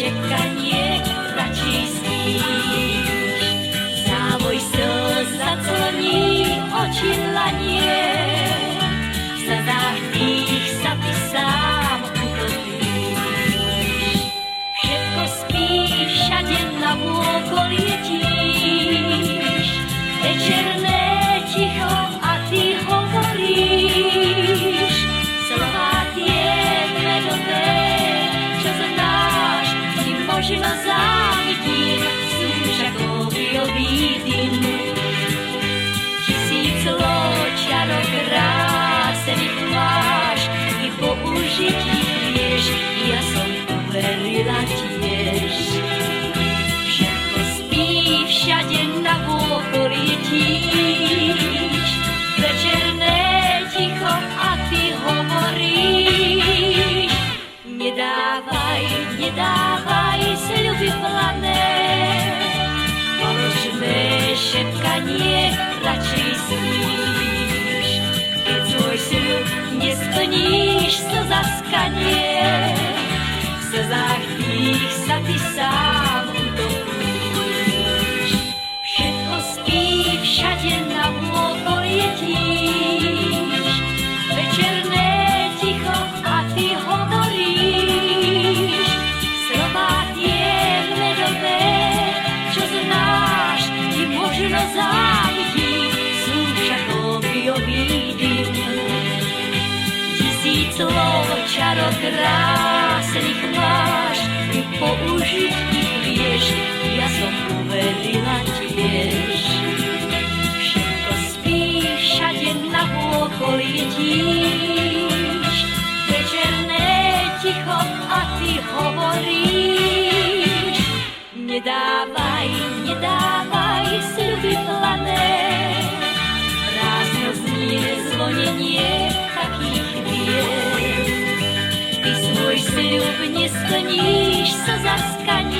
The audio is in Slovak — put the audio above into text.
šepkanie radšej sníš. Závoj slz zaclní oči lanie, v slzách tých sa ty sám utopíš. Všetko spí, všade na vôkol letíš, večerné ticho a ty hovoríš. Slová tie medové, čo znáš, si možno závidím, sú však obilový dym. Tisíc čarov krásených máš, i použiť ich vieš, ja som uverila tiež. Všetko spí, všade na vôkol letíš, večerné ticho a ty hovoríš. Nedávaj, nedávaj sľuby plané, falošné šepkanie radšej sníš. Keď svoj sľub nesplníš, slza skanie, v slzách tých sa ty sám utopíš. Všetko spí, všade na vôkol letíš, večerné ticho a ty hovoríš. Slová tie medové, čo znáš, ti možno závidí, sú však obilový dym. Tisíc čarov krásnych máš, ty použiť ich vieš, ja som uverila tiež. Všetko spí, všade na vôkol letíš, večerné ticho a ty hovoríš. Nedávaj, nedávaj sľuby plané, prázdno znie zvonenie takých vied. Ty svoj sľub nesplníš, sa zaskanie,